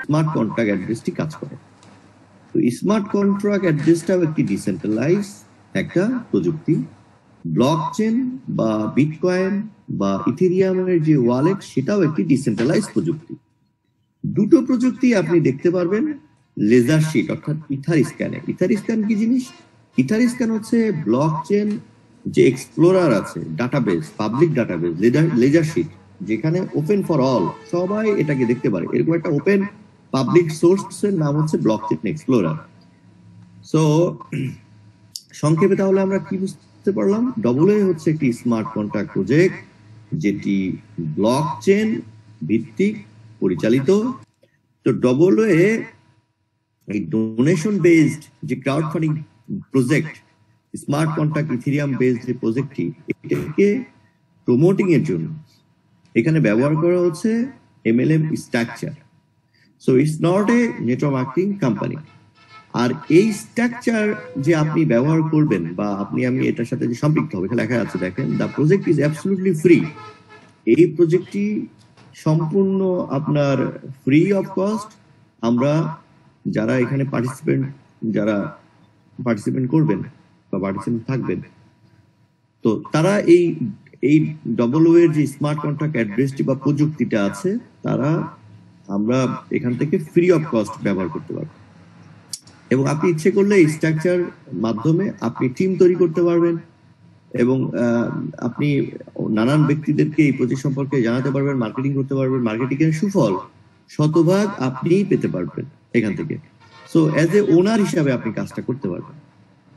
Smart contract অ্যাড্রেসটি কাজ করে। তো স্মার্ট কন্ট্রাক্ট অ্যাড্রেসটাও একটি ডিসেন্ট্রালাইজ একটা প্রযুক্তি। ব্লকচেন বা বিটকয়েন বা ইথেরিয়ামের যে ওয়ালেট, সেটাও একটি ডিসেন্ট্রালাইজ প্রযুক্তি। দুটো প্রযুক্তি আপনি দেখতে পারবেন লেজার শিট অর্থাৎ ইথার স্ক্যানে। ইথার স্ক্যান কি জিনিস? ইথার স্ক্যান হচ্ছে ব্লকচেন যে এক্সপ্লোরার আছে, database, public database, ledger sheet, যেখানে ওপেন ফর অল, সবাই এটাকে দেখতে পারে, এরকম একটা ওপেন পাবলিক সোর্সের নাম হচ্ছে ব্লকচেন এক্সপ্লোরার। সো সংক্ষেপে তাহলে আমরা কি বুঝতে পারলাম? ডবলওয়ে হচ্ছে একটি স্মার্ট কন্ট্রাক্ট প্রজেক্ট যেটি ব্লকচেন ভিত্তিক পরিচালিত। তো ডবলওয়ে এই ডোনেশন বেসড যে crowd funding project, smart contract Ethereum based যে প্রজেক্টটি, এটাকে প্রমোটিং এর জন্য এখানে ব্যবহার করা হচ্ছে MLM structure. So it's not a network marketing company. আর এই স্ট্রাকচার যে আপনি ব্যবহার করবেন বা আমি এটার সাথে যে সম্পৃক্ত হবে, লেখা আছে দেখেন, the project is absolutely free. এই প্রজেক্টটি সম্পূর্ণ আপনার ফ্রি অফ কস্ট। আমরা যারা এখানে পার্টিসিপেন্ট করবেন বা পার্টিসিপেন্ট থাকবেন, তো তারা এই ডবলওয়ে এর যে স্মার্ট কন্ট্রাক্ট অ্যাড্রেসটি বা প্রযুক্তিটা আছে, আমরা এখান থেকে ফ্রি অফ কস্ট ব্যবহার করতে পারবো। এবং আপনি ইচ্ছে করলে এই স্ট্রাকচার মাধ্যমে আপনি টিম তৈরি করতে পারবেন এবং আপনি নানান ব্যক্তিদেরকে এই প্রজেক্ট সম্পর্কে জানাতে পারবেন, মার্কেটিং করতে পারবেন। মার্কেটিং এর সুফল শতভাগ আপনিই পেতে পারবেন এখান থেকে। সো অ্যাজ এ ওনার হিসাবে আপনি কাজটা করতে পারবেন।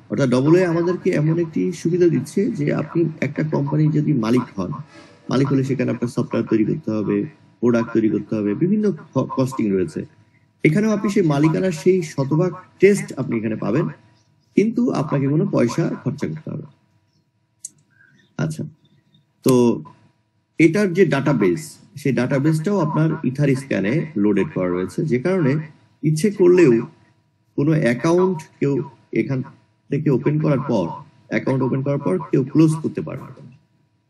অর্থাৎ ডবলওয়ে আমাদেরকে এমন একটি সুবিধা দিচ্ছে যে আপনি একটা কোম্পানির যদি মালিক হন, মালিক হলে সেখানে আপনার সফটওয়্যার তৈরি করতে হবে, প্রোডাক্ট তৈরি করতে হবে, বিভিন্ন কস্টিং রয়েছে। এখানেও আপনি সেই মালিকানার সেই শতভাগ টেস্ট আপনি এখানে পাবেন, কিন্তু আপনাকে কোনো পয়সা খরচা করতে হবে। আচ্ছা, তো এটার যে ডাটাবেস, সেই ডাটাবেসটাও আপনার ইথার স্ক্যানে লোডেড করা রয়েছে, যে কারণে ইচ্ছে করলেও কোনো অ্যাকাউন্ট কেউ এখান থেকে ওপেন করার পর কেউ ক্লোজ করতে পারবে না।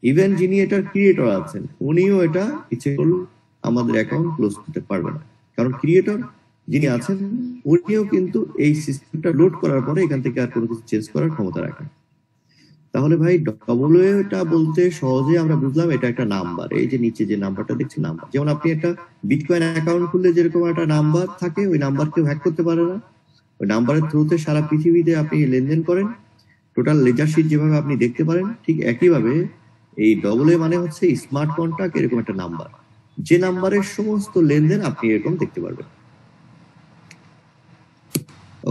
ইভেন যিনি এটার ক্রিয়েটর আছেন, উনিও এটা ইচ্ছে করলে আমাদের অ্যাকাউন্ট ক্লোজ করতে পারবে না, কারণ ক্রিয়েটর যিনি আছেন উনিও কিন্তু এই সিস্টেমটা লোড করার পরে এখান থেকে আর কোনো কিছু চেঞ্জ করার ক্ষমতা রাখেন। তাহলে ভাই ডবলওয়েটা বলতে সহজে আমরা বুঝলাম এটা একটা নাম্বার। এই যে নিচে যে নাম্বারটা দেখছি, নাম্বার। যেমন আপনি একটা বিটকয়েন অ্যাকাউন্ট খুললে যেরকম একটা নাম্বার থাকে, ওই নাম্বার কেউ হ্যাক করতে পারে না। ওই নাম্বারের থ্রুতে সারা পৃথিবীতে আপনি লেনদেন করেন, টোটাল লেজার শিট যেভাবে আপনি দেখতে পারেন, ঠিক একইভাবে এই ডবলওয়ে মানে হচ্ছে স্মার্ট কন্ট্রাক্ট এরকম একটা নাম্বার, যে নাম্বারের সমস্ত লেনদেন আপনি এরকম দেখতে পারবেন।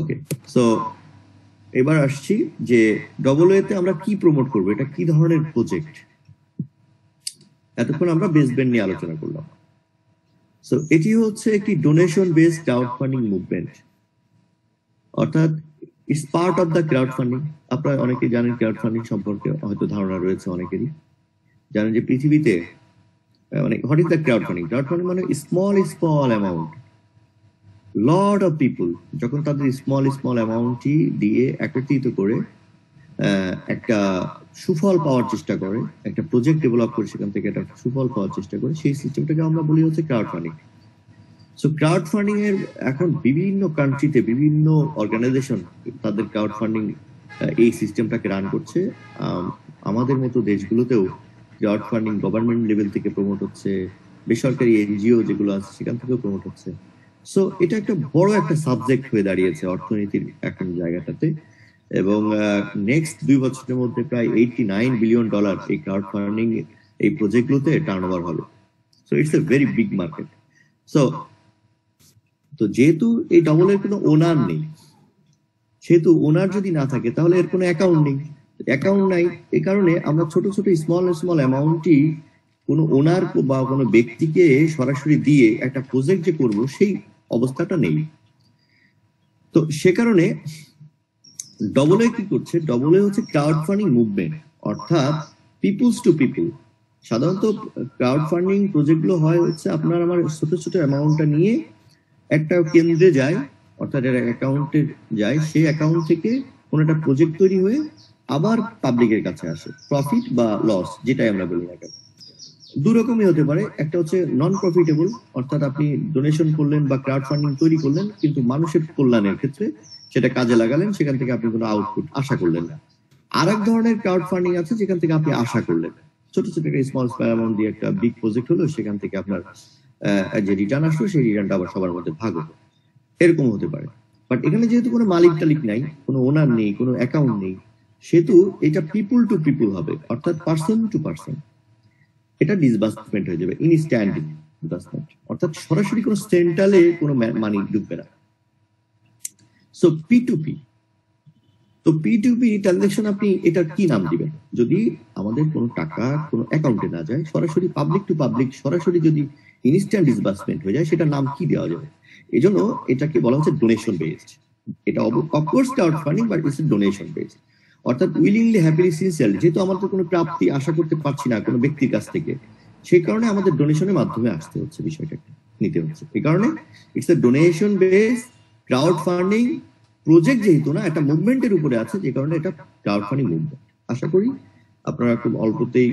ওকে, সো এবার আসছি যে ডবলওয়েতে আমরা কি প্রমোট করবো, এটা কি ধরনের প্রজেক্ট। এতক্ষণ আমরা বেস ব্যান্ড নিয়ে আলোচনা করলাম। সো এটি হচ্ছে একটি donation based crowd funding movement, অর্থাৎ it's part of the crowd funding. আপনারা অনেকেই জানেন ক্রাউড ফান্ডিং সম্পর্কে, হয়তো ধারণা রয়েছে অনেকেরই। জানেন যে পৃথিবীতে what is the crowd funding? Crowd funding মানে small amount, lot of people যখন তাদের স্মল অ্যামাউন্টটি দিয়ে একত্রিত করে একটা সুফল পাওয়ার চেষ্টা করে, একটা প্রজেক্ট ডেভেলপ করে সেখান থেকে একটা সুফল পাওয়ার চেষ্টা করে, সেই সিস্টেমটাকে আমরা বলি হচ্ছে crowd funding. So crowd funding এর এখন বিভিন্ন কান্ট্রিতে বিভিন্ন অর্গানাইজেশন তাদের ক্রাউড ফান্ডিং এই সিস্টেমটাকে রান করছে। আমাদের মতো দেশগুলোতেও ক্রাউড ফান্ডিং গভর্নমেন্ট লেভেল থেকে প্রমোট হচ্ছে, বেসরকারি এনজিও যেগুলো আছে সেখান থেকেও প্রমোট হচ্ছে। সো এটা একটা বড় একটা সাবজেক্ট হয়ে দাঁড়িয়েছে অর্থনীতির এখন জায়গাটাতে, এবং নেক্সট 2 বছরের মধ্যে প্রায় $89 বিলিয়ন এই ক্রাউড ফান্ডিং এই প্রজেক্টগুলোতে টার্নওভার হবে। So it's a very big market. So তো যেহেতু এই ডবলের কোনো ওনার নেই, সেহেতু ওনার যদি না থাকে তাহলে এর কোনো অ্যাকাউন্ট নাই। এই কারণে আমরা ছোট স্মল অ্যামাউন্টই কোনো ওনার বা কোনো ব্যক্তিকে সরাসরি দিয়ে একটা প্রজেক্ট যে করব সেই অবস্থাটা নেই। তো সে কারণে ডবলওয়ে কি করছে? ডবলওয়ে হচ্ছে ক্রাউড ফান্ডিং মুভমেন্ট, অর্থাৎ পিপলস টু পিপল। সাধারণত ক্রাউড ফান্ডিং প্রজেক্টগুলো হয় হচ্ছে আপনার আমার ছোট অ্যামাউন্টটা নিয়ে একটা কেন্দ্রে যায়, অর্থাৎ অ্যাকাউন্টে যায়, সেই অ্যাকাউন্ট থেকে কোনো একটা প্রজেক্ট তৈরি হয়ে আবার পাবলিকের কাছে আসে, প্রফিট বা লস যেটাই আমরা বলি না কেন। দুরকমই হতে পারে। একটা হচ্ছে নন প্রফিটেবল, অর্থাৎ আপনি ডোনেশন করলেন বা ক্রাউড ফান্ডিং তৈরি করলেন, কিন্তু মানুষের কল্যাণের ক্ষেত্রে সেটা কাজে লাগালেন, সেখান থেকে আপনি কোনো আউটপুট আশা করলেন না। আর এক ধরনের ক্রাউড ফান্ডিং আছে যেখান থেকে আপনি আশা করলেন, ছোট ছোট একটা স্মল অ্যামাউন্ট দিয়ে একটা বিগ প্রজেক্ট হলো, সেখান থেকে আপনার যে রিটার্ন আসলো সেই রিটার্নটা আবার সবার মধ্যে ভাগ হলো, এরকম হতে পারে। বাট এখানে যেহেতু কোনো মালিক টালিক নাই, কোনো ওনার নেই, কোনো অ্যাকাউন্ট নেই, সেহেতু এটা পিপুল টু পিপুল হবে, অর্থাৎ পার্সন টু পার্সন। এটা ডিসবার্সমেন্ট হয়ে যাবে, ইনস্ট্যান্ট ডিসবার্সমেন্ট, অর্থাৎ সরাসরি কোনো সেন্ট্রালে কোনো মানি ঢুকবে না। So P to P. তো পি টু পি ট্রানজাকশন আপনি এটার কি নাম দিবেন? যদি আমাদের কোনো টাকা কোনো অ্যাকাউন্টে না যায়, সরাসরি পাবলিক টু পাবলিক, সরাসরি যদি ইনস্ট্যান্ট ডিসবার্সমেন্ট হয়ে যায়, সেটার নাম কি দেওয়া যাবে? এই জন্য এটাকে বলা হচ্ছে ডোনেশন বেসড। এটা of course crowd funding, but it's donation based, অর্থাৎ উইলিংলি, হ্যাপিলি, সিনসিয়ারলি। যেহেতু আমাদের কোনো প্রাপ্তি আশা করতে পারছি না কোনো ব্যক্তির কাছ থেকে, সেই কারণে আমাদের ডোনেশনের মাধ্যমে আসতে হচ্ছে, বিষয়টাকে নিতে হচ্ছে। এই কারণে it's a donation based crowd funding project, যেহেতু না একটা মুভমেন্টের উপরে আছে, যে কারণে এটা ক্রাউড ফান্ডিং মুভমেন্ট। আশা করি আপনারা খুব অল্পতেই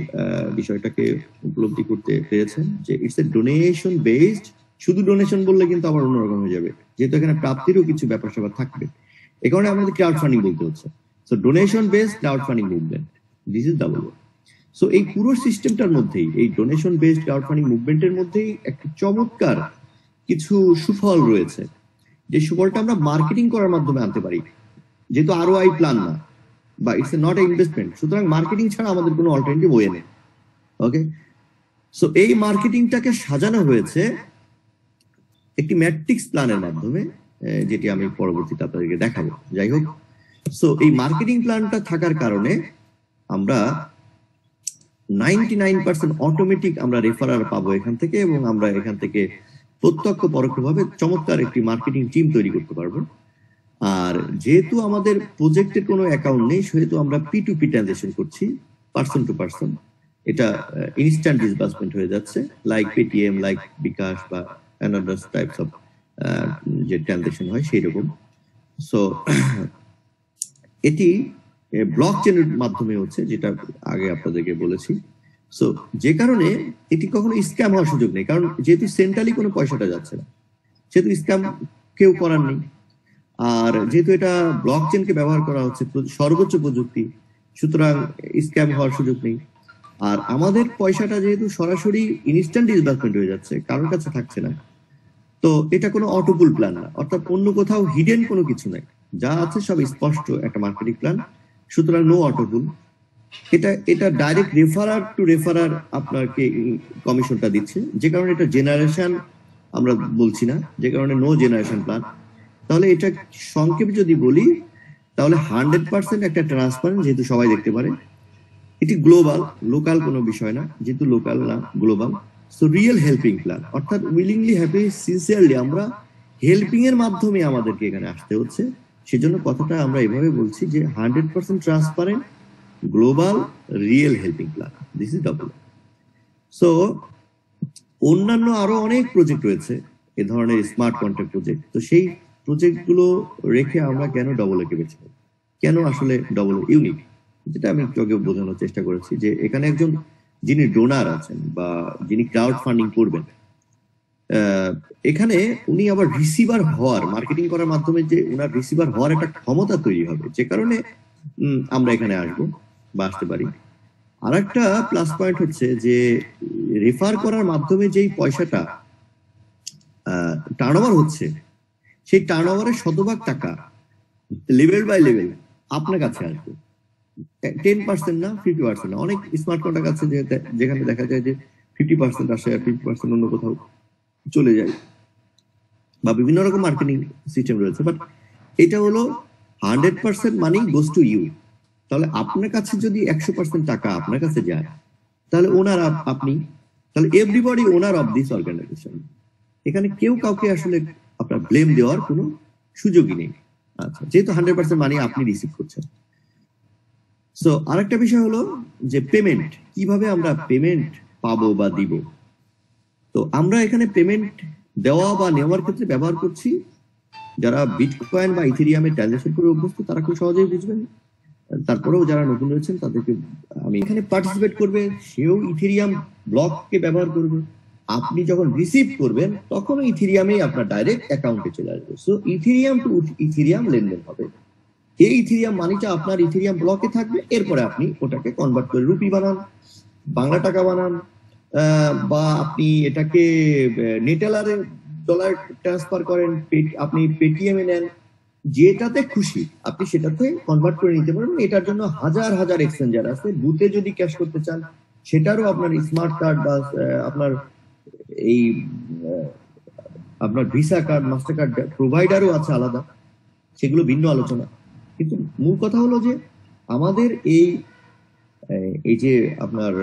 বিষয়টাকে উপলব্ধি করতে পেরেছেন যে ইটস এ ডোনেশন বেসড। শুধু ডোনেশন বললে কিন্তু আবার অন্যরকম হয়ে যাবে, যেহেতু এখানে প্রাপ্তিরও কিছু ব্যাপার স্যাপার থাকবে। এই কারণে আমাদের ক্রাউড ফান্ডিং বলতে হচ্ছে। So donation based crowd funding movement, this is double. So এই পুরো সিস্টেমটার মধ্যেই, এই ডোনেশন বেসড ক্রাউড ফান্ডিং মুভমেন্টের মধ্যেই একটা চমৎকার কিছু সুফল রয়েছে, যে সুফলটা আমরা মার্কেটিং করার মাধ্যমে আনতে পারি। যেহেতু ROI প্ল্যান না, বা ইটস নট এ ইনভেস্টমেন্ট, সুতরাং মার্কেটিং ছাড়া আমাদের কোনো অল্টারনেটিভ ওয়ে নেই। ওকে, সো এই মার্কেটিংটাকে সাজানো হয়েছে একটি ম্যাট্রিক্স প্ল্যানের মাধ্যমে, যেটি আমি পরবর্তীতে আপনাদেরকে দেখাবো। যাই হোক, সো এই মার্কেটিং প্ল্যানটা থাকার কারণে আমরা 99% অটোমেটিক আমরা রেফারার পাবো এখান থেকে, এবং আমরা এখান থেকে প্রত্যক্ষ পরোক্ষভাবে চমৎকার একটি মার্কেটিং টিম তৈরি করতে পারবো। আর যেহেতু আমাদের প্রজেক্টের কোনো অ্যাকাউন্ট নেই, সেহেতু আমরা P2P ট্রানজাকশন করছি, পার্সন টু পার্সন। এটা ইনস্ট্যান্ট ডিসবার্সমেন্ট হয়ে যাচ্ছে, লাইক পেটিএম, লাইক বিকাশ, বা অ্যানাদার টাইপস অফ যে ট্রানজাকশন হয় সেই রকম। সো এটি ব্লক চেনের মাধ্যমে হচ্ছে, যেটা আগে আপনাদেরকে বলেছি। সো যে কারণে এটি কখনো স্ক্যাম হওয়ার সুযোগ নেই, কারণ যেহেতু সেন্ট্রালি কোনো পয়সাটা যাচ্ছে না, সেহেতু স্ক্যাম কেউ করার নেই। আর যেহেতু এটা ব্লক চেনকে ব্যবহার করা হচ্ছে, সর্বোচ্চ প্রযুক্তি, সুতরাং স্ক্যাম হওয়ার সুযোগ নেই। আর আমাদের পয়সাটা যেহেতু সরাসরি ইনস্ট্যান্ট ডিসবার্সমেন্ট হয়ে যাচ্ছে, কারোর কাছে থাকছে না, তো এটা কোনো অটোপুল প্ল্যান না, অর্থাৎ অন্য কোথাও হিডেন কোনো কিছু নাই, যা আছে সব স্পষ্ট একটা মার্কেটিং প্ল্যান। সুতরাং নো অটোপুল। এটা ডাইরেক্ট রেফারার টু রেফারার আপনাকে কমিশনটা দিচ্ছে, যে কারণে এটা জেনারেশন আমরা বলছি না, যে কারণে নো জেনারেশন প্ল্যান। তাহলে এটা সংক্ষেপে যদি বলি, তাহলে 100% একটা ট্রান্সপারেন্ট, যেহেতু সবাই দেখতে পারে। এটি গ্লোবাল, লোকাল কোনো বিষয় না, যেহেতু লোকাল না, global. So real helping plan, অর্থাৎ উইলিংলি, হ্যাপি, সিনসিয়ারলি আমরা হেল্পিং এর মাধ্যমে আমাদেরকে এখানে আসতে হচ্ছে। সেজন্য কথাটা আমরা এভাবে বলছি যে 100% transparent, global, real helping plan, this is double. So অন্যান্য আরো অনেক প্রজেক্ট রয়েছে এ ধরনের স্মার্ট কন্ট্রাক্ট প্রজেক্ট। তো সেই প্রজেক্টগুলো রেখে আমরা কেন ডবল একে বেছে নেব? কেন আসলে ডবল ইউনিক? যেটা আমি একটু আগে বোঝানোর চেষ্টা করেছি, যে এখানে একজন যিনি ডোনার আছেন বা যিনি ক্রাউড ফান্ডিং করবেন, এখানে উনি আবার রিসিভার হওয়ার, মার্কেটিং করার মাধ্যমে যে উনার রিসিভার হওয়ার একটা ক্ষমতা তৈরি হবে, যে কারণে আমরা এখানে আসবো বা আসতে পারি। আর একটা প্লাস পয়েন্ট হচ্ছে যে রেফার করার মাধ্যমে যেই পয়সাটা টার্নওভার হচ্ছে, সেই টার্নওভারের শতভাগ টাকা লেভেল বাই লেভেল আপনার কাছে আসবে। 10% না, 50% না। অনেক স্মার্ট কন্ট্রাক্ট আছে যেখানে দেখা যায় যে 50% আসে আর 50% অন্য কোথাও চলে যায়, বা বিভিন্ন রকম মার্কেটিং সিস্টেম রয়েছে। বাট এটা হলো 100% মানি গোস টু ইউ। তাহলে আপনার কাছে যদি 100% টাকা আপনার কাছে যায়, তাহলে ওনার আপনি, তাহলে everybody owner of this organization. এখানে কেউ কাউকে আসলে আপনার ব্লেম দেওয়ার কোনো সুযোগই নেই। আচ্ছা, যেহেতু 100% মানি আপনি রিসিভ করছেন। সো আরেকটা বিষয় হলো যে পেমেন্ট, কিভাবে আমরা পেমেন্ট পাবো বা দিব। তো আমরা এখানে পেমেন্ট দেওয়া বা নেওয়ার ক্ষেত্রে ব্যবহার করছি, যারা বিটকয়েন বা ইথেরিয়ামে ট্রানজাকশন করে অভ্যস্ত তারা খুব সহজেই বুঝবেন। তারপরেও যারা নতুন রয়েছেন তাদেরকে আমি, এখানে পার্টিসিপেট করবে সেও ইথেরিয়াম ব্লককে ব্যবহার করবে। আপনি যখন রিসিভ করবেন তখন ইথেরিয়ামে আপনার ডাইরেক্ট অ্যাকাউন্টে চলে আসবে। সো ইথেরিয়াম টু ইথেরিয়াম লেনদেন হবে। এই ইথেরিয়াম মানিটা আপনার ইথেরিয়াম ব্লকে থাকবে, এরপরে আপনি ওটাকে কনভার্ট করে রুপি বানান, বাংলা টাকা বানান, বা আপনি এটাকে নেটেলারে ডলার ট্রান্সফার করেন, আপনি পেটিএম এ নেন, যেটাতে খুশি আপনি সেটাতে কনভার্ট করে নিতে পারবেন। এটার জন্য হাজার হাজার এক্সচেঞ্জার আছে। বুথে যদি ক্যাশ করতে চান সেটারও আপনার স্মার্ট কার্ড বা আপনার এই আপনার ভিসা কার্ড, মাস্টার কার্ড প্রোভাইডারও আছে আলাদা, সেগুলো ভিন্ন আলোচনা। কিন্তু মূল কথা হলো যে আমাদের এই যে আপনার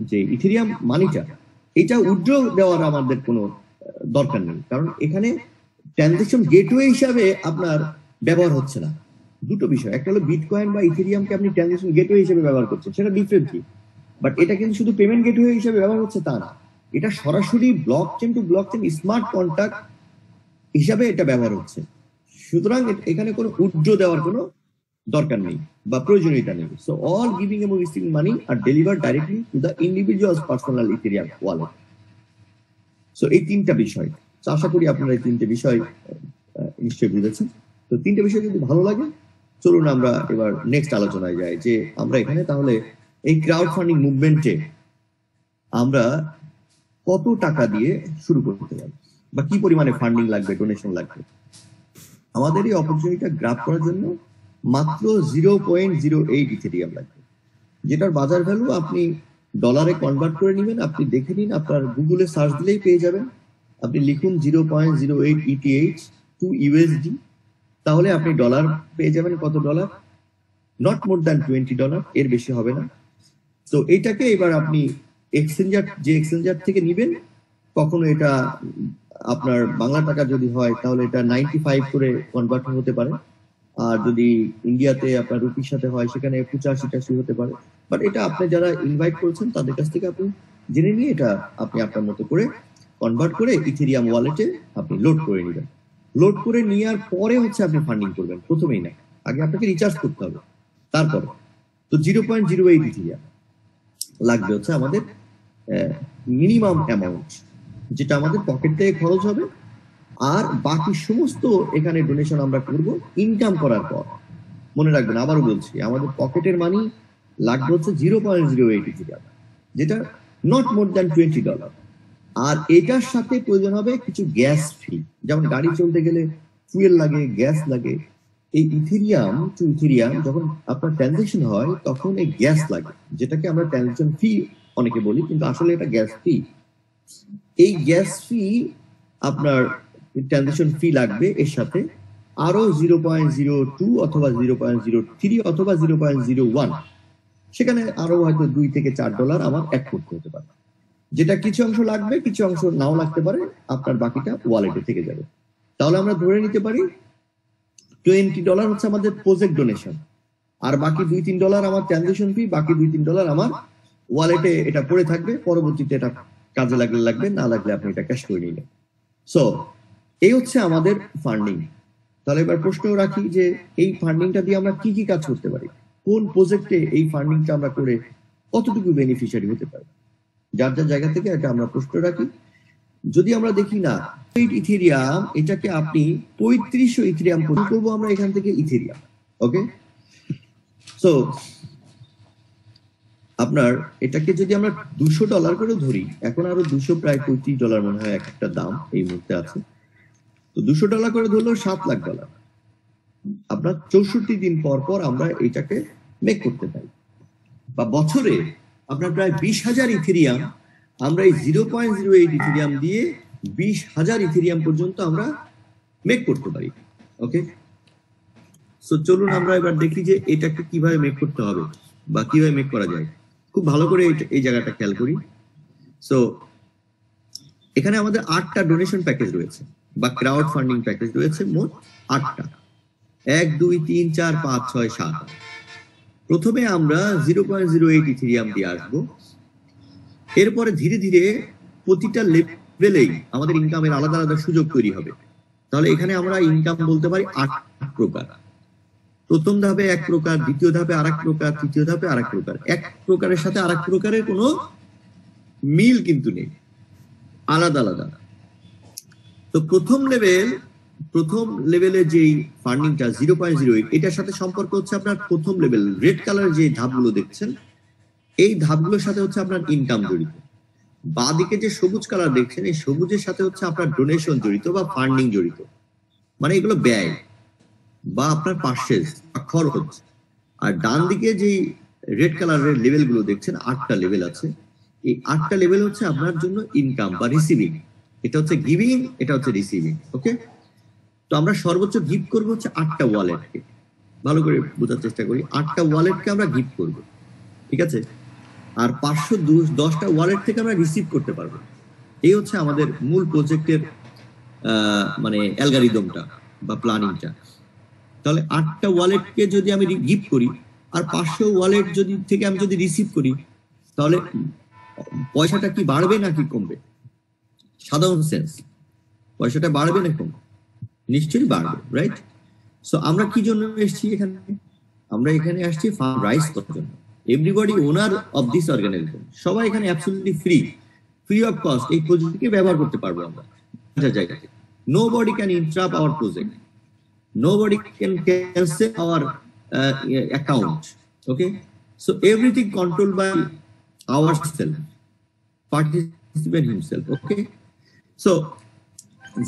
যে ইথেরিয়াম মানিটা, এটা উইথড্র দেওয়ার আমাদের কোনো দরকার নেই, কারণ এখানে ট্রানজাকশন গেটওয়ে হিসাবে আপনার ব্যবহার হচ্ছে না। দুটো বিষয়, একটা হলো বিটকয়েন বা ইথেরিয়ামকে আপনি ট্রানজাকশন গেটওয়ে হিসেবে ব্যবহার করছেন, সেটা ডিফারেন্ট কি, বাট এটা কিন্তু শুধু পেমেন্ট গেটওয়ে হিসেবে ব্যবহার হচ্ছে তা না, এটা সরাসরি blockchain to blockchain smart contract হিসাবে এটা ব্যবহার হচ্ছে। সুতরাং এখানে কোনো উইথড্র দেওয়ার কোনো দরকার নেই বা প্রয়োজনীয়তা নেই। সো অল গিভিং এবং receiving money are delivered directly to the individuals personal Ethereum wallet. So এই তিনটা বিষয়, আশা করি আপনারা এই তিনটে বিষয় নিশ্চয়ই বুঝেছেন। তো তিনটে বিষয় যদি ভালো লাগে, চলুন আমরা এবার নেক্সট আলোচনায় যাই যে আমরা এখানে তাহলে এই ক্রাউড ফান্ডিং মুভমেন্টে আমরা কত টাকা দিয়ে শুরু করতে পারি বা কি পরিমাণে ফান্ডিং লাগবে, ডোনেশন লাগবে। আমাদের এই অপরচুনিটিটা গ্রাব করার জন্য মাত্র 0.08 ইথেরিয়াম লাগবে, যেটার বাজার ভ্যালু আপনি ডলারে কনভার্ট করে নেবেন। আপনি দেখে নিন, আপনার গুগলে সার্চ দিলেই পেয়ে যাবেন। আপনি লিখুন 0.08 ETH টু USD, তাহলে আপনি ডলার পেয়ে যাবেন। কত ডলার? নট মোর দ্যান $20, এর বেশি হবে না। তো এইটাকে এবার আপনি যে এক্সচেঞ্জার থেকে নিবেন, কখনো এটা আপনার বাংলা টাকা যদি হয় তাহলে এটা 95 করে কনভার্ট হতে পারে, আর যদি ইন্ডিয়াতে আপনার রুপির সাথে হয় সেখানে 85-80 হতে পারে। বাট এটা আপনি যারা ইনভাইট করেছেন তাদের কাছ থেকে আপনি জেনে নিয়ে এটা আপনি আপনার মতো করে কনভার্ট করে ইথেরিয়াম ওয়ালেটে আপনি লোড করে নেবেন। লোড করে নেওয়ার পরে হচ্ছে আপনি ফান্ডিং করবেন, প্রথমেই না, আগে আপনাকে রিচার্জ করতে হবে। তারপর তো 0.08 ইথেরিয়াম লাগবে হচ্ছে আমাদের মিনিমাম অ্যামাউন্ট, যেটা আমাদের পকেট থেকে খরচ হবে। আর বাকি সমস্ত এখানে ডোনেশন আমরা করব ইনকাম করার পর। মনে রাখবেন, আবারও বলছি, আমাদের পকেটের মানি লাগবে হচ্ছে 0.08 ইথেরিয়াম, যেটা নট মোর দ্যান $20। আর এটার সাথে প্রয়োজন হবে কিছু গ্যাস ফি, যেমন গাড়ি চলতে গেলে ফুয়েল লাগে, গ্যাস লাগে। এই ইথেরিয়াম টু ইথেরিয়াম যখন আপনার ট্রানজাকশন হয় তখন এই গ্যাস লাগে, যেটাকে আমরা ট্রানজাকশন ফি অনেকে বলি, কিন্তু আসলে এটা গ্যাস ফি। এই গ্যাস ফি আপনার ট্রানজাকশন ফি লাগবে, এর সাথে আরো 0.02 অথবা 0.03 অথবা 0.01, সেখানে আরো হয়তো $2 থেকে $4 আমার অ্যাড করতে হতে পারে, যেটা কিছু অংশ লাগবে, কিছু অংশ নাও লাগতে পারে, আপনার বাকিটা ওয়ালেটে থেকে যাবে। তাহলে আমরা ধরে নিতে পারি $20 হচ্ছে আমাদের প্রজেক্ট ডোনেশন, আর বাকি $2-3 আমার ট্রানজাকশন ফি, বাকি $2-3 আমার ওয়ালেটে এটা পড়ে থাকবে, পরবর্তীতে এটা কাজে লাগবে, না লাগলে আপনি এটা ক্যাশ করে নিলেন। সো এই হচ্ছে আমাদের ফান্ডিং। তাহলে এবার প্রশ্ন রাখি যে এই ফান্ডিংটা দিয়ে আমরা কি কি কাজ করতে পারি, কোন প্রজেক্টে এই ফান্ডিংটা আমরা করে কতটুকু বেনিফিশিয়ারি হতে পারি, যার যার জায়গা থেকে এটা আমরা প্রশ্ন রাখি। যদি আমরা দেখি না ইথেরিয়াম, এটাকে আপনি 3500 ইথেরিয়াম করবো আমরা এখান থেকে ইথেরিয়াম। ওকে, সো আপনার এটাকে যদি আমরা $200 করে ধরি, এখন আরো 200 প্রায় $35 মনে হয় একটা দাম এই মুহূর্তে আছে। তো $200 করে ধরলেও $7 লাখ। আপনার 64 দিন পর পর আমরা এটাকে মেক করতে পারি, বা বছরে আপনার প্রায় 20,000 ইথেরিয়াম আমরা এই 0.08 ইথেরিয়াম দিয়ে 20,000 ইথেরিয়াম পর্যন্ত আমরা মেক করতে পারি। ওকে, সো চলুন আমরা এবার দেখি যে এটাকে কিভাবে মেক করতে হবে বা কিভাবে মেক করা যায়। খুব ভালো করে এই জায়গাটা খেয়াল করি। সো এখানে আমাদের 8টা ডোনেশন প্যাকেজ রয়েছে বা ক্রাউড ফান্ডিং প্যাকেজ রয়েছে, মোট 8টা, 1 2 3 4 5 6 7। প্রথমে আমরা 0.08 ইথেরিয়াম দিয়ে আসবো, এরপরে ধীরে ধীরে প্রতিটা লেভেলেই আমাদের ইনকামের আলাদা আলাদা সুযোগ তৈরি হবে। তাহলে এখানে আমরা ইনকাম বলতে পারি 8 প্রকার। প্রথম ধাপে 1 প্রকার, দ্বিতীয় ধাপে আরেক প্রকার, তৃতীয় ধাপে আরেক প্রকার। এক প্রকারের সাথে আরেক প্রকারের কোনো মিল কিন্তু নেই, আলাদা আলাদা। তো প্রথম লেভেলের যেই ফান্ডিংটা 0.08, এটার সাথে সম্পর্ক হচ্ছে আপনার প্রথম লেভেল রেড কালার যে ধাপগুলো দেখছেন, এই ধাপগুলোর সাথে হচ্ছে আপনার ইনকাম জড়িত। বাঁদিকে যে সবুজ কালার দেখছেন, এই সবুজের সাথে হচ্ছে আপনার ডোনেশন জড়িত বা ফান্ডিং জড়িত, মানে এগুলো ব্যয় বা আপনার পারচেজ বা খরচ। আর ডান দিকে যে রেড কালারের লেভেল গুলো দেখছেন, 8টা লেভেল আছে, এই 8টা লেভেল হচ্ছে আপনার জন্য ইনকাম বা রিসিভিং। এটা হচ্ছে গিভিং, এটা হচ্ছে রিসিভিং। ওকে, তো আমরা সর্বোচ্চ গিফট করবো হচ্ছে 8টা ওয়ালেটকে। ভালো করে বোঝার চেষ্টা করি, 8টা ওয়ালেটকে আমরা গিফট করব, ঠিক আছে? আর 510টা ওয়ালেট থেকে আমরা রিসিভ করতে পারবো। এই হচ্ছে আমাদের মূল প্রজেক্টের মানে অ্যালগরিদমটা বা প্ল্যানিংটা। তাহলে 8টা ওয়ালেটকে যদি আমি গিফট করি আর 500 ওয়ালেট থেকে আমি যদি রিসিভ করি, তাহলে পয়সাটা কি বাড়বে নাকি কমবে? সাধারণ সেন্স, পয়সাটা বাড়বে না কমবে? নিশ্চয়ই বাড়বে, রাইট? সো আমরা কি জন্য এসেছি এখানে? আমরা এখানে আসছি ফান্ড রাইজ করার জন্য। Everybody owner of this organization, সবাই এখানে অ্যাবসলিউটলি ফ্রি অফ কস্ট এই প্রজেক্টকে ব্যবহার করতে পারবো আমরা জায়গায়। Nobody can interrupt our project, nobody can cancel our account. Okay, so everything controlled by ourselves, participant himself. Okay, so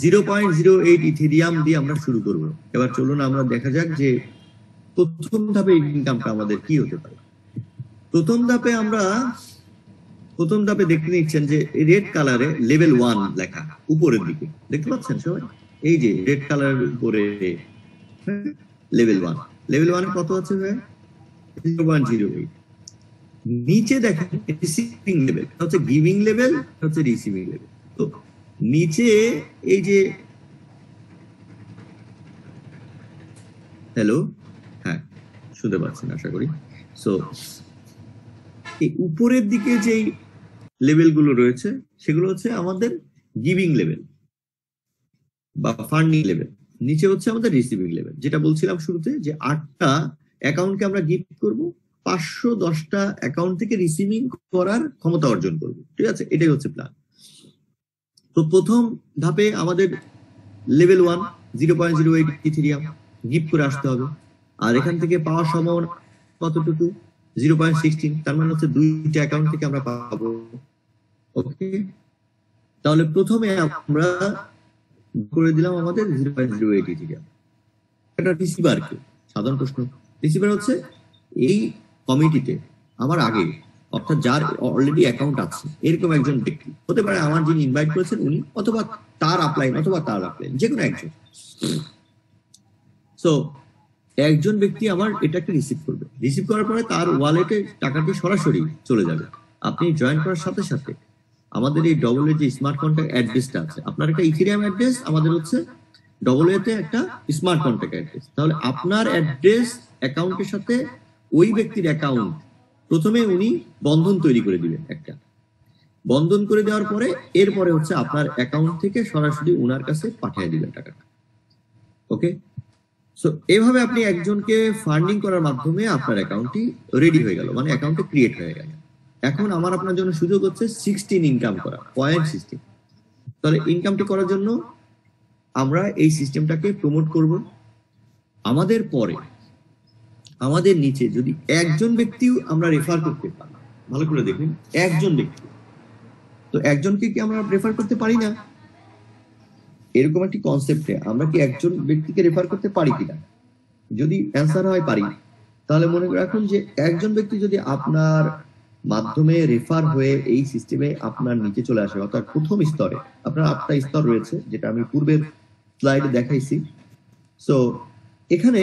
0.08 Ethereum দিয়ে আমরা শুরু করব। এবার চলুন আমরা দেখা যাক যে প্রথম ধাপে ইনকামটা আমাদের কি হতে পারে। প্রথম ধাপে দেখতে নিচ্ছেন যে রেড কালারে লেভেল 1 লেখা উপরের দিকে, দেখতে পাচ্ছেন সবাই? এই যে রেড কালারের উপরে লেভেল 1 এ কত আছে ভাই? 0.08। নিচে দেখেন রিসিভিং লেভেল, এটা হচ্ছে গিভিং লেভেল, এটা হচ্ছে রিসিভিং লেভেল। তো নিচে এই যে হ্যালো, হ্যাঁ শুনতে পাচ্ছেন আশা করি। সো এই উপরের দিকে যেই লেভেলগুলো রয়েছে সেগুলো হচ্ছে আমাদের গিভিং লেভেল বা ফান্ডিং লেভেল, নিচে হচ্ছে আমাদের রিসিভিং লেভেল। যেটা বলছিলাম শুরুতে যে 8টা অ্যাকাউন্টকে আমরা গিফট করব, 510টা অ্যাকাউন্ট থেকে রিসিভিং করার ক্ষমতা অর্জন করব, ঠিক আছে? এটাই হচ্ছে প্ল্যান। তো প্রথম ধাপে আমাদের লেভেল 1 0.08 ইথেরিয়াম গিফট করে আসতে হবে। আর এখান থেকে পাওয়ার সম্ভাবনা কতটুকু? 0.16, তার মানে হচ্ছে 2টা অ্যাকাউন্ট থেকে আমরা পাবো। ওকে, তাহলে প্রথমে আমরা করে দিলাম আমাদের 0.08 ইথেরিয়াম। এটা রিসিভার কি? সাধারণ প্রশ্ন। রিসিভার হচ্ছে এই কমিটিতে আমার আগে, অর্থাৎ যার অলরেডি অ্যাকাউন্ট আছে, এরকম একজন ব্যক্তি হতে পারে, আমার যিনি ইনভাইট করেছেন উনি, অথবা তার আপলাইন, যে কোনো একজন। সো একজন ব্যক্তি আমার এটাকে রিসিভ করবে, রিসিভ করার পরে তার ওয়ালেটে টাকাটি সরাসরি চলে যাবে। আপনি জয়েন করার সাথে সাথে আমাদের এই ডবল এ যে স্মার্ট কন্ট্যাক্ট অ্যাড্রেসটা আছে, আপনার একটা ইথেরিয়াম অ্যাড্রেস, আমাদের হচ্ছে ডবল এতে একটা স্মার্ট কন্ট্যাক্ট অ্যাড্রেস। তাহলে আপনার অ্যাড্রেস অ্যাকাউন্টের সাথে ওই ব্যক্তির অ্যাকাউন্ট, প্রথমে উনি বন্ধন তৈরি করে দিবেন, একটা বন্ধন করে দেওয়ার পরে এরপরে হচ্ছে আপনার অ্যাকাউন্ট থেকে সরাসরি ওনার কাছে পাঠিয়ে দিবেন টাকাটা। ওকে, সো এভাবে আপনি একজনকে ফান্ডিং করার মাধ্যমে আপনার অ্যাকাউন্টটি রেডি হয়ে গেল, মানে অ্যাকাউন্টে ক্রিয়েট হয়ে গেল। এখন আমার আপনার জন্য সুযোগ হচ্ছে 16 ইনকাম করা, 0.16। তাহলে ইনকামটি করার জন্য আমরা এই সিস্টেমটাকে প্রমোট করব। আমাদের পরে আমাদের নিচে যদি একজন ব্যক্তিও আমরা রেফার করতে পারি, ভালো করে দেখুন, একজন ব্যক্তি, তো একজনকে কি আমরা রেফার করতে পারি না? এরকম একটি কনসেপ্টে আমরা কি একজন ব্যক্তিকে রেফার করতে পারি কিনা? যদি অ্যান্সার হয় পারি, তাহলে মনে রাখুন যে একজন ব্যক্তি যদি আপনার মাধ্যমে রেফার হয়ে এই সিস্টেমে আপনার নিচে চলে আসে, অর্থাৎ প্রথম স্তরে, আপনার 8টা স্তর রয়েছে যেটা আমি পূর্বের স্লাইডে দেখাইছি। সো এখানে